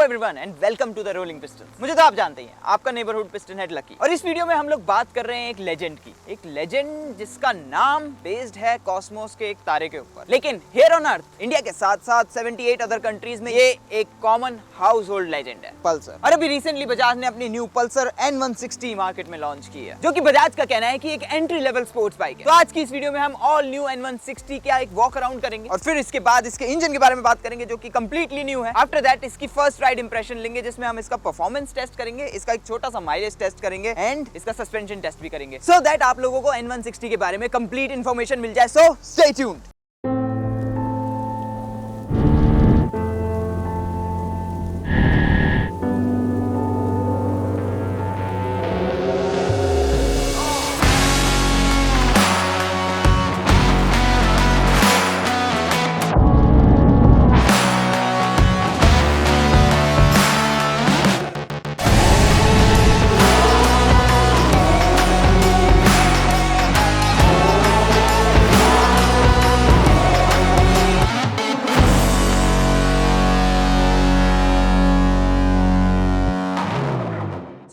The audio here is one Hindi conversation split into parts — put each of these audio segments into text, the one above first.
Everyone and welcome to the rolling pistons. मुझे तो आप जानते ही हैं, आपका नेबरहुड पिस्टन हेड लकी। और इस वीडियो में हम लोग बात कर रहे हैं एक लेजेंड की, एक लेजेंड जिसका नाम बेस्ड है कॉस्मोस के एक तारे के ऊपर। लेकिन हियर ऑन अर्थ इंडिया के साथ साथ 78 अदर कंट्रीज में ये एक कॉमन हाउस होल्ड लेजेंड है, पल्सर। और अभी रिसेंटली बजाज ने अपनी न्यू पल्सर N160 मार्केट में लॉन्च की है, जो कि बजाज का कहना है कि एक एंट्री लेवल स्पोर्ट्स बाइक है। तो आज की इस वीडियो में हम ऑल न्यू N160 का एक वॉक अराउंड करेंगे और फिर इसके बाद इसके इंजन के बारे में बात करेंगे, जो कि कंप्लीटली न्यू है। आफ्टर दैट इसकी फर्स्ट राइड इंप्रेशन लेंगे, जिसमें हम इसका परफॉर्मेंस टेस्ट करेंगे, इसका एक छोटा सा माइलेज टेस्ट करेंगे एंड इसका सस्पेंशन टेस्ट भी करेंगे, सो दैट आप लोगों को N160 के बारे में कंप्लीट इंफॉर्मेशन मिल जाए। So stay tuned.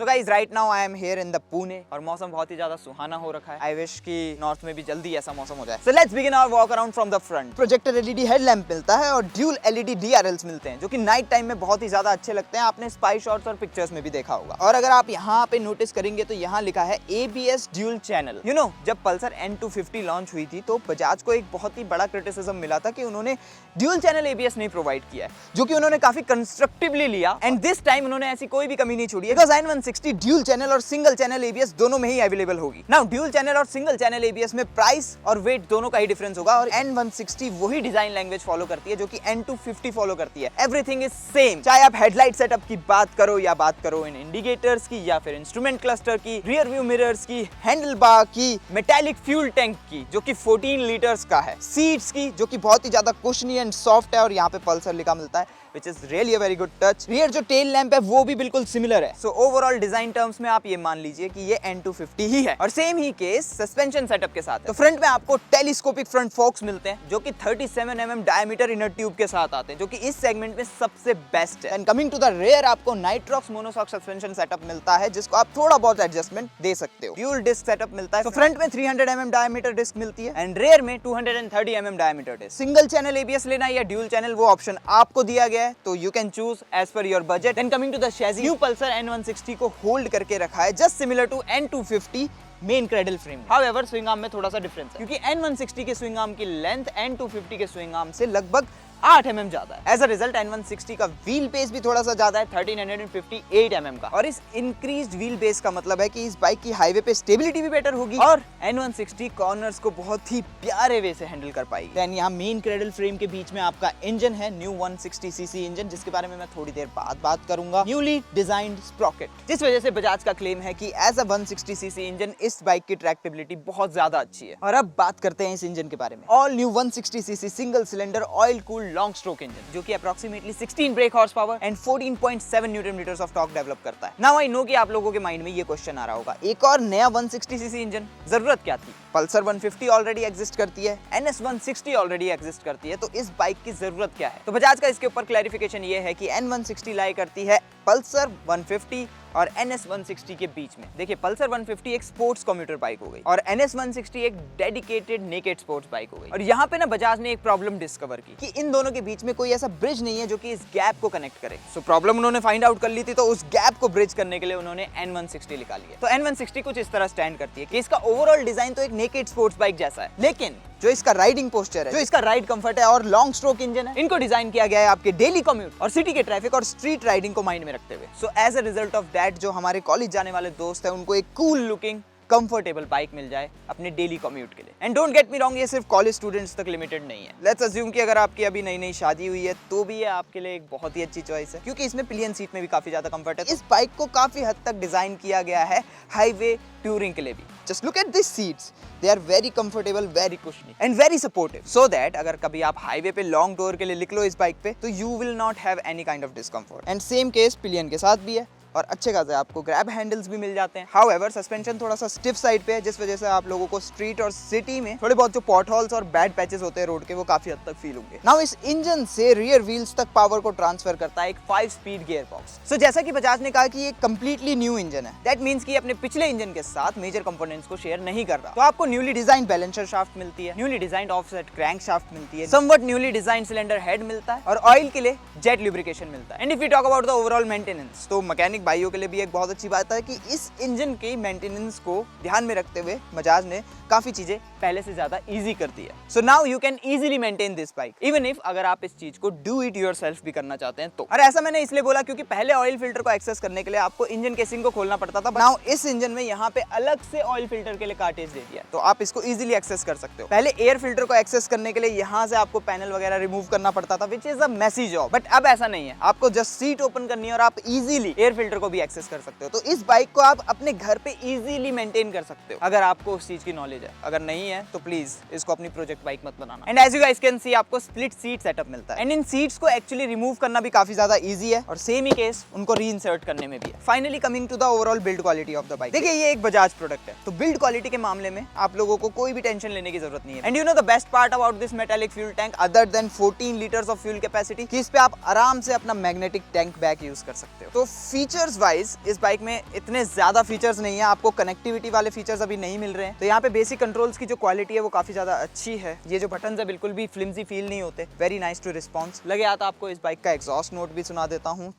Guys right now I am here in the Pune और मौसम बहुत ही ज्यादा सुहाना हो रखा है। आई विश कि नॉर्थ में भी जल्दी ऐसा मौसम हो जाए। So let's begin our walk around from the front. Projector LED headlamp मिलता है और ड्यूल एलईडी डीआरएल्स मिलते हैं, जो कि नाइट टाइम में बहुत ही ज्यादा अच्छे लगते हैं। आपने स्पाई शॉट्स और पिक्चर्स में भी देखा होगा। और अगर आप यहाँ पे नोटिस करेंगे तो यहाँ लिखा है ABS dual channel. You know, जब पल्सर N250 लॉन्च हुई थी तो बजाज को एक बहुत ही बड़ा क्रिटिसिज्म मिला था कि उन्होंने ड्यूल चैनल ABS नहीं प्रोवाइड किया है, जो कि उन्होंने काफी कंस्ट्रक्टिवली लिया एंड दिस टाइम उन्होंने ऐसी कोई भी कमी नहीं छोड़ी है, बिकॉज़ N160 ड्यूल चैनल और सिंगल चैनल ABS दोनों में ही अवेलेबल होगी। नाउ ड्यूल चैनल और सिंगल चैनल ABS में प्राइस और वेट दोनों का ही डिफरेंस होगा और N160 वही डिजाइन लैंग्वेज फॉलो करती है जो कि N250 फॉलो करती है। एवरीथिंग इज सेम, चाहे आप हेडलाइट सेटअप की बात करो या बात करो इन इंडिकेटर्स की या फिर इंस्ट्रूमेंट क्लस्टर की, रियर व्यू मिरर्स की, हैंडल बार की, मेटालिक फ्यूल टैंक की जो कि 14 लीटर्स का है, सीट्स की जो कि बहुत ही ज्यादा कुशनी एंड सॉफ्ट है और यहाँ पे पल्सर लिखा मिलता है, which is really a very good touch। Rear जो टेल लैंप है वो भी बिल्कुल सिमिलर है। सो ओवरऑल डिजाइन टर्म्स में आप ये मान लीजिए कि ये N250 ही है। और सेम ही केस सस्पेंशन सेटअप के साथ है। तो फ्रंट में आपको टेलीस्कोपिक फ्रंट फोक्स मिलते हैं, जो कि 37 mm डायमीटर इनर ट्यूब के साथ आते हैं, जो कि इस सेगमेंट में सबसे बेस्ट है। And coming to the rear, आपको नाइट्रॉक्स मोनोशॉक सस्पेंशन सेटअप मिलता है, जिसको आप थोड़ा बहुत एडजस्टमेंट दे सकते हो। ड्यूल डिस्क सेटअप मिलता है। तो फ्रंट में 300 mm डायमीटर डिस्क मिलती है एंड रेयर में 230 mm diameter disc. Single channel ABS लेना या ड्यूल चैनल, वो ऑप्शन आपको दिया गया है, तो you can choose as per your budget। Then coming to the chassis, new Pulsar N160 को होल्ड करके रखा है just similar to N250 main cradle frame. However swing arm में थोड़ा सा डिफरेंस है, क्योंकि N160 के स्विंग आर्म की लेंथ N250 के स्विंग आर्म से लगभग 8 mm ज्यादा है। एज अ रिजल्ट N160 का व्हील बेस भी थोड़ा सा ज्यादा है, 1358 mm का। और इस इंक्रीज्ड व्हील बेस का मतलब है कि इस बाइक की हाईवे पे स्टेबिलिटी भी बेटर होगी और N160 कॉर्नर्स को बहुत ही प्यारे वे से हैंडल कर पाएगी। देन यहाँ मेन क्रेडल फ्रेम के बीच में आपका इंजन है, न्यू 160cc इंजन, जिसके बारे में मैं थोड़ी देर बाद बात करूंगा। न्यूली डिजाइंड स्प्रॉकेट, जिस वजह से बजाज का क्लेम है कि एज अ 160cc इंजन इस बाइक की ट्रैक्टेबिलिटी बहुत ज्यादा अच्छी है। और अब बात करते हैं इस इंजन के बारे में। All new 160cc single cylinder oil cooled long stroke engine, जो कि approximately 16 brake horse power and 14.7 newton metres of torque develop करता है। नाउ आई नो कि आप लोगों के माइंड में ये क्वेश्चन आ रहा होगा, एक और नया 160cc इंजन, जरूरत क्या थी? पल्सर 150 ऑलरेडी एग्जिस्ट करती है, NS160 ऑलरेडी एग्जिस्ट करती है, तो इस बाइक की जरूरत क्या है? तो बजाज का इसके ऊपर क्लैरिफिकेशन ये है कि N160 लाई करती है पल्सर 150 और NS160 के बीच में। देखिए, पल्सर 150 एक स्पोर्ट्स कम्यूटर बाइक हो गई और NS160 एक डेडिकेटेड नेकेड स्पोर्ट्स बाइक हो गई। और यहाँ पे ना बजाज ने एक प्रॉब्लम डिस्कवर की कि इन दोनों के बीच में कोई ऐसा ब्रिज नहीं है जो कि इस गैप को कनेक्ट करे। सो प्रॉब्लम उन्होंने फाइंड आउट कर ली थी, तो उस गैप को ब्रिज करने के लिए उन्होंने N160 निकाली है। तो N160 कुछ इस तरह स्टैंड करती है कि इसका ओवरऑल डिजाइन तो एक नेकेड स्पोर्ट्स बाइक जैसा है, लेकिन जो इसका राइडिंग पोस्चर है, जो इसका राइड कंफर्ट है और लॉन्ग स्ट्रोक इंजन है, इनको डिजाइन किया गया है आपके डेली कम्यूट और सिटी के ट्रैफिक और स्ट्रीट राइडिंग को माइंड में रखते हुए। So as a result of that, जो हमारे कॉलेज जाने वाले दोस्त हैं, उनको एक कूल लुकिंग कंफर्टेबल बाइक मिल जाए अपने डेली कम्यूट के लिए। And don't get me wrong, ये सिर्फ कॉलेज स्टूडेंट्स तक लिमिटेड नहीं है। लेट्स अज्यूम कि अगर आपकी अभी नई नई शादी हुई है तो भी ये आपके लिए एक बहुत ही अच्छी चॉइस है, क्योंकि इसमें पिलियन सीट में भी काफी ज्यादा कंफर्ट है। इस बाइक को काफी हद तक डिजाइन किया गया है हाईवे टूरिंग के लिए भी। Just look at this seats, they are very comfortable, very cushiony and very supportive, so that अगर कभी आप हाईवे पे लॉन्ग टूर के लिए निकलो इस बाइक पे, तो you will not have any kind of discomfort. And same case pillion के साथ भी है। और अच्छे खासे आपको ग्रैब हैंडल्स भी मिल जाते हैं। हाउएवर सस्पेंशन थोड़ा सा स्टिफ साइड पे है, जिस वजह से आप लोगों को स्ट्रीट और सिटी में थोड़े बहुत जो पॉट होल्स और बैड पैचेस होते हैं रोड के, वो काफी हद तक फील होंगे। नाउ इस इंजन से रियर व्हील्स तक पावर को ट्रांसफर करता है एक 5 स्पीड गियर बॉक्स। सो जैसा कि बजाज ने कहा कि ये कंप्लीटली न्यू इंजन है, दैट मींस कि अपने पिछले इंजन के साथ मेजर कंपोनेंट्स को शेयर नहीं कर रहा। तो आपको न्यूली डिजाइन बैलेंसर शाफ्ट मिलती है, newly design offset crank shaft मिलती है, somewhat newly design cylinder head मिलता है और ऑयल के लिए जेट लुब्रिकेशन मिलता है। And if we talk about the overall maintenance, तो मैकेनिक भाइयों के लिए भी एक बहुत अच्छी बात है कि इस इंजन के मेंटेनेंस को ध्यान में रखते हुए बजाज ने काफी चीजें पहले से ज्यादा इजी कर दी है। So now you can easily maintain this bike even if अगर आप इस चीज को डू इट योरसेल्फ भी करना चाहते हैं तो। और ऐसा मैंने इसलिए बोला क्योंकि पहले ऑयल फिल्टर को एक्सेस करने के लिए आपको इंजन केसिंग को खोलना पड़ता था। नाउ इस इंजन में यहाँ पे अलग से ऑयल फिल्टर के लिए कार्टेज दे दिया, तो आप इसको इजीली एक्सेस कर सकते हो। पहले एयर फिल्टर को एक्सेस करने के लिए यहाँ से आपको पैनल वगैरह रिमूव करना पड़ता था, which is a messy job. But अब ऐसा नहीं है, आपको जस्ट सीट ओपन करनी है और आप इजीली एयर फिल्टर को भी एक्सेस कर सकते हो। तो इस बाइक को आप अपने घर पे इजीली मेंटेन कर सकते हो अगर आपको उस चीज की नॉलेज है। अगर नहीं है तो प्लीज इसको अपनी प्रोजेक्ट बाइक मत बनाना। And as you guys can see आपको स्प्लिट सीट सेटअप मिलता है एंड इन सीट्स को एक्चुअली रिमूव करना भी काफी ज्यादा इजी है और सेम ही केस उनको रीइंसर्ट करने में भी है। Finally coming to the overall build quality of the bike. देखिए ये एक बजाज प्रोडक्ट है, तो बिल्ड क्वालिटी के मामले में आप लोगों को कोई भी टेंशन लेने की जरूरत नहीं है। And you know the best part about this metallic fuel tank other than 14 litres of fuel capacity कि इस पे आप आराम से अपना मैग्नेटिक टैंक बैग यूज कर सकते हो। तो फीचर्स वाइज इस बाइक में इतने ज्यादा फीचर्स नहीं है, आपको कनेक्टिविटी वाले फीचर्स अभी नहीं मिल रहे हैं। तो यहाँ पे बेसिक कंट्रोल्स की जो क्वालिटी है वो काफी ज्यादा अच्छी है। ये जो बटन्स है बिल्कुल भी फ्लिमजी फील नहीं होते, वेरी नाइस टू रिस्पॉन्स। लगे आता आपको इस बाइक का एग्जॉस्ट नोट भी सुना देता हूँ।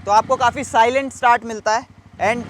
तो आपको काफी साइलेंट स्टार्ट मिलता है एंड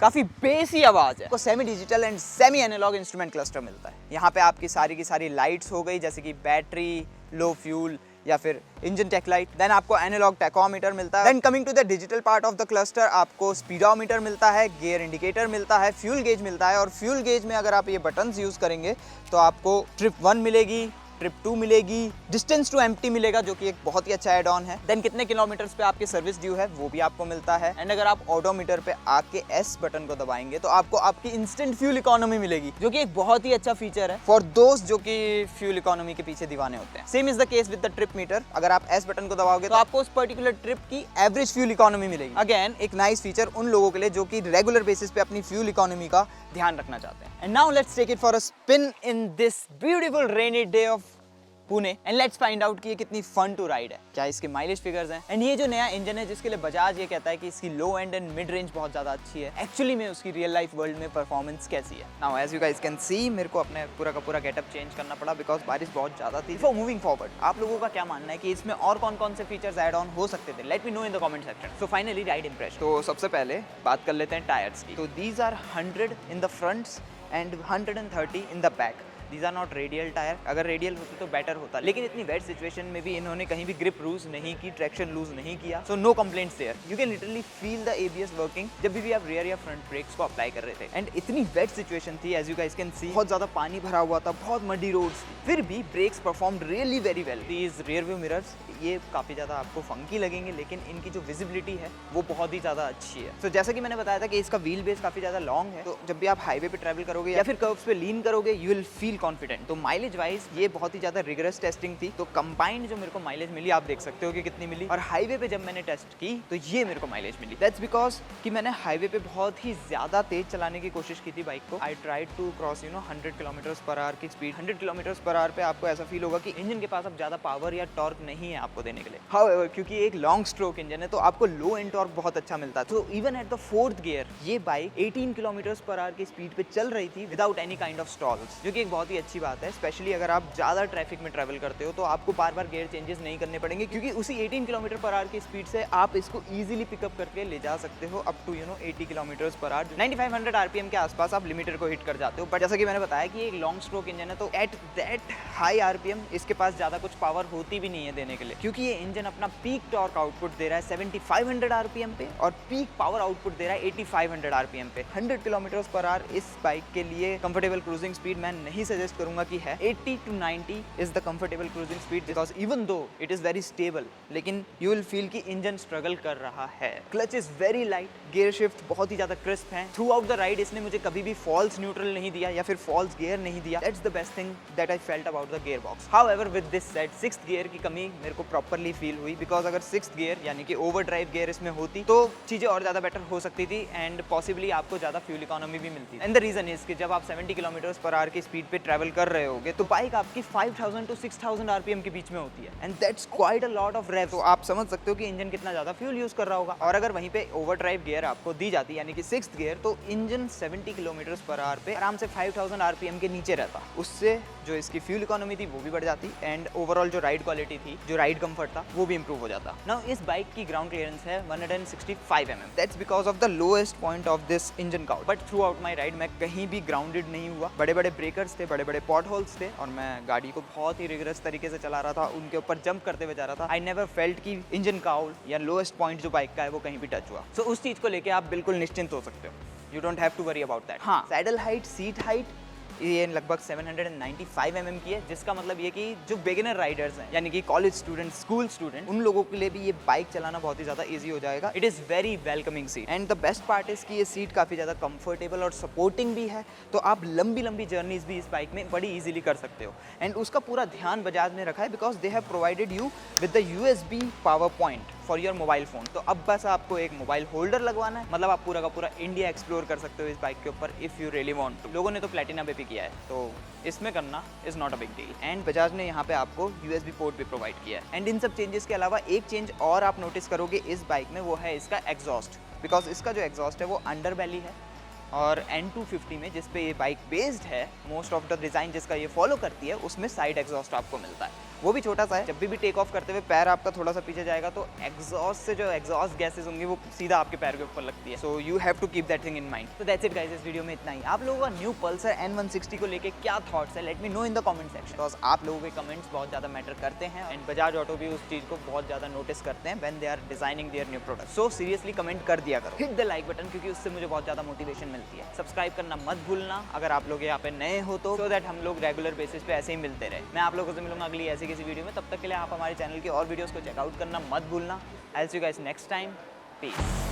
काफी बेसी आवाज है। Semi digital and semi analogue instrument cluster मिलता है। यहाँ पे आपकी सारी की सारी लाइट्स हो गई, जैसे कि बैटरी, लो फ्यूल या फिर इंजन टेक लाइट। देन आपको एनालॉग टैकोमीटर मिलता है। Then coming to the digital part of the cluster, आपको स्पीडोमीटर मिलता है, गियर इंडिकेटर मिलता है, फ्यूल गेज मिलता है। और फ्यूल गेज में अगर आप ये बटन्स यूज करेंगे तो आपको ट्रिप 1 मिलेगी, ट्रिप 2 मिलेगी, डिस्टेंस टू एम्प्टी मिलेगा जो कि एक बहुत ही अच्छा एड ऑन है। देन कितने किलोमीटर्स पे आपकी सर्विस ड्यू है वो भी आपको मिलता है। एंड अगर आप ऑडोमीटर पे आके एस बटन को दबाएंगे तो आपको आपकी इंस्टेंट फ्यूल इकोनॉमी मिलेगी, जो कि एक बहुत ही अच्छा फीचर है फॉर दोस्त जो कि फ्यूल इकोनॉमी के पीछे दीवाने होते हैं। Same is the case with the trip meter. अगर आप एस बटन को दबाओगे तो आपको उस पर्टिकुलर ट्रिप की एवरेज फ्यूल इकोनॉमी मिलेगी। अगेन एक नाइस फीचर उन लोगों के लिए जो कि रेगुलर बेसिस पे अपनी फ्यूल इकोनॉमी का ध्यान रखना चाहते हैं। And now let's take it for a spin in this beautiful rainy day of Pune and let's find out कि ये कितनी फन टू राइड है, क्या इसके माइलेज फिगर्स हैं। एंड ये जो नया इंजन है जिसके लिए बजाज ये कहता है कि इसकी low end and mid range बहुत ज्यादा अच्छी है, एक्चुअली में उसकी रियल लाइफ वर्ल्ड में परफॉर्मेंस कैसी है। Now as you guys can see मेरे को अपने पूरा का पूरा गेटअप चेंज करना पड़ा बिकॉज बारिश बहुत ज्यादा थी। फॉर मूविंग फॉरवर्ड आप लोगों का क्या मानना है कि इसमें और कौन कौन से फीचर्स ऐड ऑन हो सकते थे? Let me know in the comment section. So finally ride impression. तो सबसे पहले बात कर लेते हैं टायर्स की। तो these are 100 in the fronts and 130 in the back. These are not radial tyre, अगर रेडियल होते तो बेटर होता, लेकिन इतनी वेट सिचुएशन में भी इन्होंने कहीं भी ग्रिप लूज नहीं की, ट्रैक्शन लूज नहीं किया, so no complaints there. You can literally feel the ABS working जब भी आप रियर या फ्रंट ब्रेक्स को अप्लाई कर रहे थे। एंड इतनी वेट सिचुएशन थी, as you guys can see, बहुत ज्यादा पानी भरा हुआ था, बहुत मडी रोड्स थी, फिर भी brakes performed really very well. These rear view mirrors ये काफी ज्यादा आपको फंकी लगेंगे, लेकिन इनकी जो विजिबिलिटी है वो बहुत ही ज्यादा अच्छी है। तो जैसा कि मैंने बताया था कि इसका व्हील बेस काफी ज्यादा लॉन्ग है, तो जब भी आप हाईवे पे ट्रैवल करोगे या फिर कर्व्स पे लीन करोगे यू विल फील कॉन्फिडेंट। तो माइलेज वाइज ये बहुत ही ज्यादा रिगरस टेस्टिंग थी, तो कंबाइंड जो मेरे को माइलेज मिली आप देख सकते हो कि कितनी मिली। और हाईवे पे जब मैंने टेस्ट की तो ये मेरे को माइलेज मिली। दैट्स बिकॉज कि मैंने हाईवे पे बहुत ही ज्यादा तेज चलाने की कोशिश की थी बाइक को। I tried to cross 100 kilometres per hour की स्पीड। 100 किलोमीटर्स पर आवर पे आपको ऐसा फील होगा कि इंजन के पास अब ज्यादा पावर या टॉर्क नहीं है आपको देने के लिए। हाउएवर क्योंकि एक लॉन्ग स्ट्रोक इंजन है तो आपको लो एंड टॉर्क बहुत अच्छा मिलता है। तो even at the 4th gear ये बाइक 18 किलोमीटर्स पर आवर की स्पीड पे चल रही थी without any kind of stalls, जो कि एक बहुत ही अच्छी बात है। स्पेशली अगर आप ज्यादा ट्रैफिक में ट्रैवल करते हो तो आपको बार बार गियर चेंजेस नहीं करने पड़ेंगे, क्योंकि उसी 18 किलोमीटर पर आवर की स्पीड से आप इसको इजीली पिकअप करके ले जा सकते हो up to 80 kilometres per hour. 9500 RPM के आसपास आप लिमिटर को हिट कर जाते हो। बट जैसा कि मैंने बताया कि एक लॉन्ग स्ट्रोक इंजन है तो एट दैट हाई आरपीएम इसके पास ज्यादा कुछ पावर होती भी नहीं है देने के लिए। क्योंकि ये इंजन अपना पीक टॉर्क आउटपुट दे रहा है 7500 आरपीएम पे और पीक पावर आउटपुट दे रहा है 8500 आरपीएम पे। 100 किलोमीटर पर आवर इस बाइक के लिए कंफर्टेबल क्रूजिंग स्पीड मैं नहीं सजेस्ट करूंगा कि है। 80 to 90 is the comfortable cruising speed because even though it is very stable, लेकिन यू विल फील कि इंजन स्ट्रगल कर रहा है। Clutch is very light, gear shift बहुत ही ज्यादा क्रिस्प है। थ्रू आउट द राइड इसने मुझे कभी भी फॉल्स न्यूट्रल नहीं दिया या फिर फॉल्स गियर नहीं दिया। That's the best thing that I felt about the gear box. However with this said 6th gear की कमी मेरे को प्रॉपर्ली फील हुई बिकॉज अगर 6th गियर यानी कि ओवरड्राइव गियर इसमें होती तो चीजें और ज्यादा बेटर हो सकती थी एंड पॉसिबली आपको ज्यादा फ्यूल इकोनॉमी भी मिलती। एंड द रीजन इज कि जब आप 70 किलोमीटर पर आवर की स्पीड पे ट्रैवल कर रहे होगे तो बाइक आपकी 5000 to 6000 आरपीएम के बीच में होती है and that's quite a lot of rev. तो आप समझ सकते हो कि इंजन कितना ज्यादा फ्यूल यूज कर रहा होगा। और अगर वहीं पे ओवरड्राइव गियर आपको दी जाती यानी कि 6th गियर तो इंजन 70 किलोमीटर पर आवर पे आराम से 5000 आरपीएम के नीचे रहता। उससे जो इसकी फ्यूल इकोनॉमी थी वो भी बढ़ जाती एंड ओवरऑल जो राइड क्वालिटी थी, जो राइड कंफर्ट था वो भी इंप्रूव हो जाता। नाउ इस बाइक की ग्राउंड क्लियरेंस है 165 mm। That's because of the lowest point of this engine count. But through out my ride मैं कहीं भी ग्राउंडेड नहीं हुआ। बड़े बड़े ब्रेकर्स थे, बड़े बड़े पॉट होल्स थे और मैं गाड़ी को बहुत ही रिगरस तरीके से चला रहा था, उनके ऊपर जंप करते हुए जा रहा था। आई नेवर फेल्ट कि इंजन काउल या लोएस्ट पॉइंट जो बाइक का है वो कहीं भी टच हुआ। सो उस चीज को लेके आप बिल्कुल निश्चिंत हो सकते हो। You don't have to worry about that. हाँ, सैडल हाइट, सीट हाइट ये लगभग 795 mm की है, जिसका मतलब ये कि जो बिगिनर राइडर्स हैं यानी कि कॉलेज स्टूडेंट, स्कूल स्टूडेंट, उन लोगों के लिए भी ये बाइक चलाना बहुत ही ज़्यादा इजी हो जाएगा। It is very welcoming seat and the best part is कि ये सीट काफ़ी ज़्यादा कंफर्टेबल और सपोर्टिंग भी है, तो आप लंबी लंबी जर्नीज भी इस बाइक में बड़ी ईजिली कर सकते हो। एंड उसका पूरा ध्यान बजाज ने रखा है because they have provided you with the USB power point for your mobile phone. तो अब बस आपको एक मोबाइल होल्डर लगवाना है, मतलब आप पूरा का पूरा इंडिया एक्सप्लोर कर सकते हो इस बाइक के ऊपर if you really want to. लोगों ने तो प्लेटिना पे भी किया है, तो इसमें करना is not a big deal. And Bajaj ने यहाँ पे आपको USB पोर्ट भी प्रोवाइड किया है। एंड इन सब चेंजेस के अलावा एक चेंज और आप नोटिस करोगे इस बाइक में, वो है इसका एग्जॉस्ट। बिकॉज इसका जो एग्जॉस्ट है वो अंडर बैली है और N250 में जिस पे ये बाइक बेस्ड है, मोस्ट ऑफ द डिज़ाइन जिसका ये फॉलो करती है उसमें साइड एग्जॉस्ट आपको मिलता है। वो भी छोटा सा है। जब भी टेक ऑफ करते हुए पैर आपका थोड़ा सा पीछे जाएगा तो एग्जॉस्ट से जो एग्जॉस्ट गैसेस होंगी वो सीधा आपके पैर के ऊपर लगती है। So you have to keep that thing in mind. तो दैट्स इट गाइस, इस वीडियो में इतना ही। आप लोगों का न्यू पल्सर N160 को लेके क्या थॉट्स है, let me know in the comment section. Because आप लोगों के कमेंट्स बहुत ज़्यादा मैटर करते हैं एंड बजाज ऑटो भी उस चीज़ को बहुत ज़्यादा नोटिस करते हैं when they are designing their new product. So seriously comment कर दिया करो, हिट द लाइक बटन, क्योंकि उससे मुझे बहुत ज़्यादा मोटिवेशन मिलती है। सब्सक्राइब करना मत भूलना अगर आप लोग यहाँ पे नए हो तो, सो दैट हम लोग रेगुलर बेसिस पे ऐसे ही मिलते रहे। मैं आप लोगों से मिलूंगा अगली ऐसी किसी वीडियो में, तब तक के लिए आप हमारे चैनल की और वीडियोस को चेकआउट करना मत भूलना। I will see you guys next time. Piece.